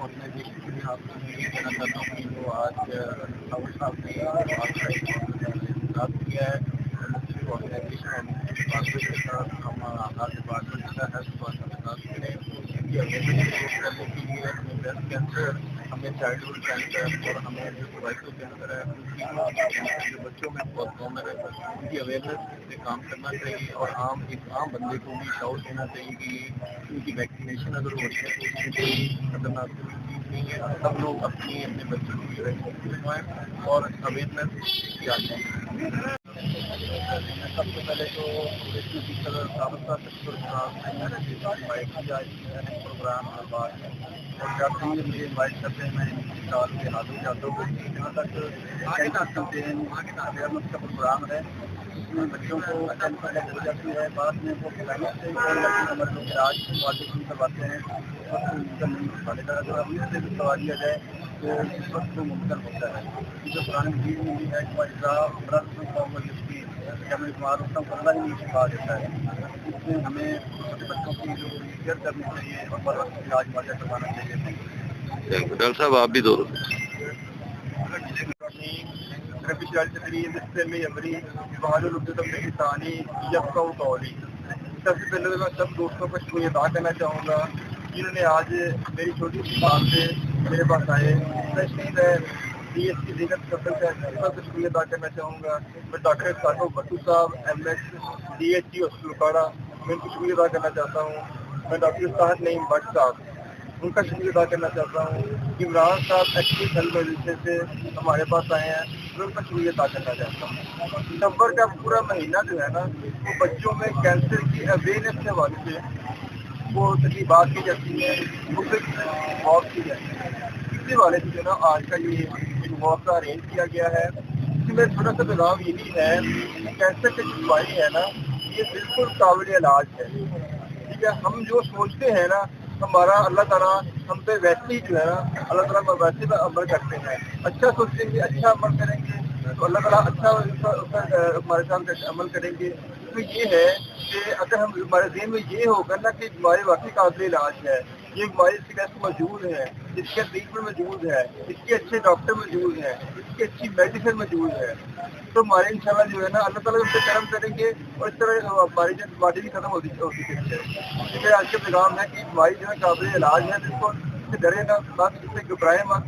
Organization کے لیے آپ کو یہ کہنا چاہتا ہوں کہ جو آج راول صاحب نے انتخاب کیا ہے مختلف آرگنائزیشن کے ساتھ ہم ہر ڈپارٹمنٹ کا ہیلتھ ڈپارٹمنٹ کا کریں ان کی اویئرنیس کرنے کے لیے ہمیں بریسٹ کینسر ہمیں چائلڈہڈ کینسر اور ہمیں جو سروائکل کینسر ہے ان جو بچوں میں بہت کامن ہے ان کی اویئرنیس سے کام کرنا چاہیے اور ایک عام بندے کو بھی شعور دینا چاہیے کہ ان کی ویکسینیشن اگر ہو رہی ہے تو اس میں کوئی خطرناک چیز نہیں ہے. سب لوگ اپنے بچوں کی ویکسینیشن لگوائیں اور اویئرنیس کیا جائے. سب سے پہلے تو ٹیچر صاحب پروگرام کے بعد اور جب بھی مجھے انوائٹ کرتے ہیں میں ان سال کے حاضر ہو جاتا ہوں جہاں تک چلتے ہیں اویئرنیس کا پروگرام ہے اس میں بچوں کو ہو جاتی ہے بعد میں وہ علاج والے کرواتے ہیں اگر ابھی سے بھی کروا دیا جائے تو اس وقت کو ممکن ہوتا ہے جو پرانے چیز میں بھی ہے جب میں بیمار ہوتا ہوں اللہ ہی نہیں شفا دیتا ہے اس میں ہمیں چھوٹے بچوں کی جو کیئر کرنی چاہیے اور بر وقت علاج واقع کروانا چاہیے. ڈاکٹر صاحب آپ بھی دو سب سے پہلے تو میں سب دوستوں کو شکریہ ادا کرنا چاہوں گا جنہوں نے آج میری چھوٹی سی بات سے میرے پاس آئے اسپیشلی میں ڈی ایس کی لیگل سرکل کا سب سے شکریہ ادا کرنا چاہوں گا. میں ڈاکٹر ساٹو بٹو صاحب M S D H E hospital Okara میں ان کو شکریہ ادا کرنا چاہتا ہوں. میں ڈاکٹر صاحب نعیم بٹ صاحب ان کا شکریہ ادا کرنا چاہتا ہوں. عمران صاحب ایکٹیو ہیلتھ ایجنسی سے ہمارے پاس آئے ہیں میں ان کا شکریہ ادا کرنا چاہتا ہوں. ستمبر کا پورا مہینہ جو ہے نا وہ بچوں میں کینسر کی اویئرنیس کے حوالے سے وہ تقریبات کی جاتی ہے وہ واک کی جاتی ہے. اسی والے سے جو نا آج کا یہ واک کا ارینج کیا گیا ہے. اس میں چھوٹا سا پیغام یہ بھی ہے کہ کینسر کی جو بیماری ہے نا یہ بالکل قابل علاج ہے. ٹھیک ہے ہم جو سوچتے ہیں نا ہمارا اللہ تعالیٰ ہم پہ ویسے ہی جو ہے نا اللہ تعالیٰ ویسے پہ عمل کرتے ہیں. اچھا سوچیں گے اچھا عمل کریں گے تو اللہ تعالیٰ اچھا ہمارے ساتھ عمل کریں گے. اس میں یہ ہے کہ اگر ہم ہمارے ذہن میں یہ ہوگا نا کہ بیماری واقعی قابل علاج ہے یہ بیماری اس کے ٹیسٹ موجود ہے اس کے ٹریٹمنٹ موجود ہے اس کے اچھے ڈاکٹر موجود ہیں اس کی اچھی میڈیسن موجود ہے تو ہمارے انشاءاللہ جو ہے نا اللہ تعالیٰ اس سے کرم کریں گے اور اس طرح ہماری جو بیماری بھی ختم ہوتی ہے. میرا آج کا پیغام ہے کہ بیماری جو ہے قابل علاج ہے جس کو اس سے ڈرے نہ مت اس سے گھبرائے مت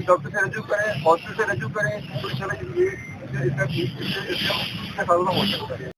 ڈاکٹر سے رجوع کریں ہاسپٹل سے رجوع کریں تو ان شاء اللہ یہ اس کا ختم ہو سکتا ہے.